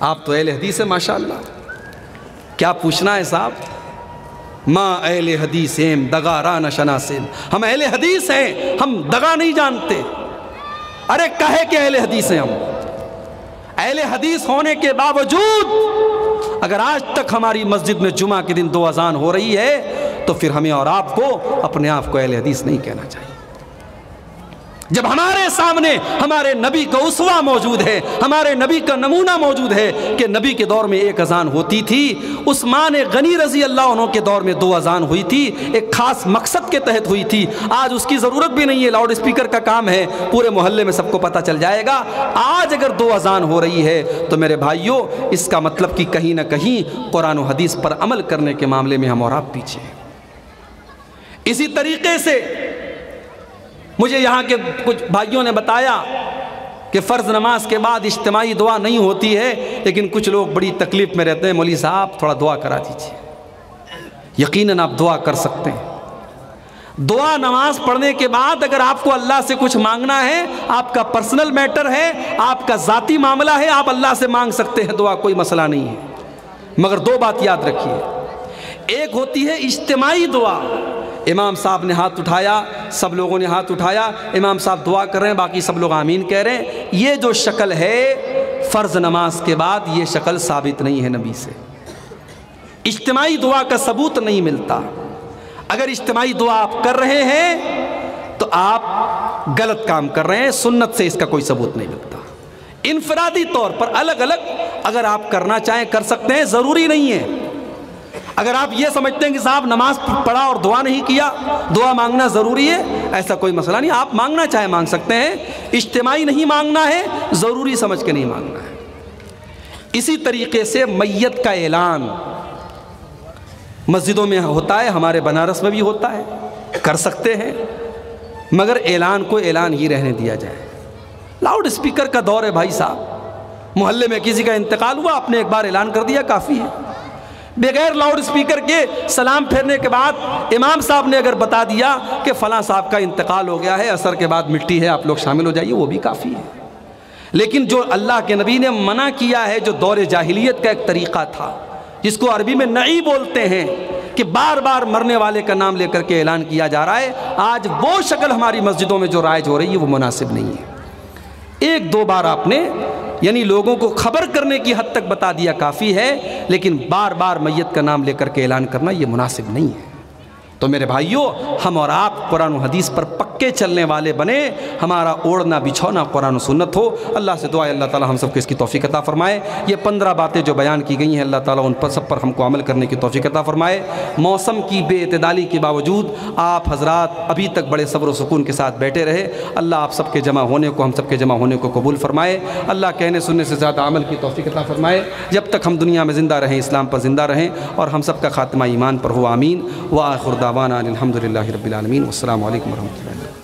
آپ تو اہل حدیث ہیں ماشاءاللہ، کیا پوچھنا ہے صاحب؟ ما اہل حدیث ہیں دغا ران شناسین، ہم اہل حدیث ہیں، ہم دغا نہیں جانتے۔ ارے کہے کہ اہل حدیث ہیں، ہم اہل حدیث ہونے کے باوجود اگر آج تک ہماری مسجد میں جمعہ کے دن 2 اذان ہو رہی ہے تو پھر ہمیں اور آپ کو اپنے آپ کو اہل حدیث نہیں کہنا چاہیے۔ جب ہمارے سامنے ہمارے نبی کا اسوہ موجود ہے، ہمارے نبی کا نمونہ موجود ہے کہ نبی کے دور میں 1 اذان ہوتی تھی، عثمان غنی رضی اللہ عنہ کے دور میں 2 اذان ہوئی تھی، ایک خاص مقصد کے تحت ہوئی تھی۔ آج اس کی ضرورت بھی نہیں ہے، لاؤڈ اسپیکر کا کام ہے، پورے محلے میں سب کو پتہ چل جائے گا۔ آج اگر 2 اذان ہو رہی ہے تو میرے بھائیوں اس کا مطلب کہ کہیں نہ کہیں قرآن و حدیث پر عمل کرنے کے معاملے میں ہم اور آپ پیچھے ہیں۔ اسی طریقے سے مجھے یہاں کے کچھ بھائیوں نے بتایا کہ فرض نماز کے بعد اجتماعی دعا نہیں ہوتی ہے، لیکن کچھ لوگ بڑی تکلیف میں رہتے ہیں، مولوی صاحب تھوڑا دعا کرا دیجیے۔ یقیناً آپ دعا کر سکتے ہیں۔ دعا نماز پڑھنے کے بعد اگر آپ کو اللہ سے کچھ مانگنا ہے، آپ کا پرسنل میٹر ہے، آپ کا ذاتی معاملہ ہے، آپ اللہ سے مانگ سکتے ہیں دعا، کوئی مسئلہ نہیں ہے۔ مگر 2 بات یاد رکھیے، ایک ہوتی ہے اجتماعی دعا، امام صاحب نے ہاتھ اٹھایا، سب لوگوں نے ہاتھ اٹھایا، امام صاحب دعا کر رہے ہیں، باقی سب لوگ آمین کہہ رہے ہیں، یہ جو شکل ہے فرض نماز کے بعد یہ شکل ثابت نہیں ہے نبی سے۔ اجتماعی دعا کا ثبوت نہیں ملتا۔ اگر اجتماعی دعا آپ کر رہے ہیں تو آپ غلط کام کر رہے ہیں، سنت سے اس کا کوئی ثبوت نہیں ملتا۔ انفرادی طور پر الگ الگ اگر آپ کرنا چاہیں کر سکتے ہیں، ضروری نہیں ہے۔ اگر آپ یہ سمجھتے ہیں کہ صاحب نماز پڑھا اور دعا نہیں کیا، دعا مانگنا ضروری ہے، ایسا کوئی مسئلہ نہیں، آپ مانگنا چاہیں مانگ سکتے ہیں، اجتماعی نہیں مانگنا ہے، ضروری سمجھ کے نہیں مانگنا ہے۔ اسی طریقے سے میت کا اعلان مسجدوں میں ہوتا ہے، ہمارے بنارس میں بھی ہوتا ہے، کر سکتے ہیں، مگر اعلان کو اعلان ہی رہنے دیا جائے۔ لاؤڈ اسپیکر کا دور ہے بھائی صاحب، محلے میں کسی کا انتقال ہوا، آپ نے ایک بار اعلان کر دیا کافی ہے۔ بغیر لاؤڈ اسپیکر کے سلام پھیرنے کے بعد امام صاحب نے اگر بتا دیا کہ فلاں صاحب کا انتقال ہو گیا ہے، عصر کے بعد مٹی ہے، آپ لوگ شامل ہو جائیے، وہ بھی کافی ہے۔ لیکن جو اللہ کے نبی نے منع کیا ہے، جو دور جاہلیت کا ایک طریقہ تھا، جس کو عربی میں نعی بولتے ہیں، کہ بار بار مرنے والے کا نام لے کر کے اعلان کیا جا رہا ہے، آج وہ شکل ہماری مسجدوں میں جو رائج ہو رہی ہے وہ مناسب نہیں ہے۔ 1-2 بار آپ نے یعنی لوگوں کو خبر کرنے کی حد تک بتا دیا کافی ہے، لیکن بار بار میت کا نام لے کر کے اعلان کرنا یہ مناسب نہیں ہے۔ تو میرے بھائیوں، ہم اور آپ قرآن و حدیث پر پکے چلنے والے بنے، ہمارا اوڑھنا بچھونا قرآن و سنت ہو۔ اللہ سے دعا ہے اللہ تعالی ہم سب کو اس کی توفیق عطا فرمائے۔ یہ 15 باتیں جو بیان کی گئی ہیں، اللہ تعالیٰ ان پر سب پر ہم کو عمل کرنے کی توفیق عطا فرمائے۔ موسم کی بے اعتدالی کے باوجود آپ حضرات ابھی تک بڑے صبر و سکون کے ساتھ بیٹھے رہے، اللہ آپ سب کے جمع ہونے کو، ہم سب کے جمع ہونے کو قبول فرمائے۔ اللہ کہنے سننے سے زیادہ عمل کی توفیق عطا فرمائے۔ جب تک ہم دنیا میں زندہ رہیں، اسلام پر زندہ رہیں، اور ہم سب کا خاتمہ ایمان پر ہو، آمین۔ وآخر دعوانا الحمدللہ رب العالمین، والسلام علیکم ورحمۃ اللہ۔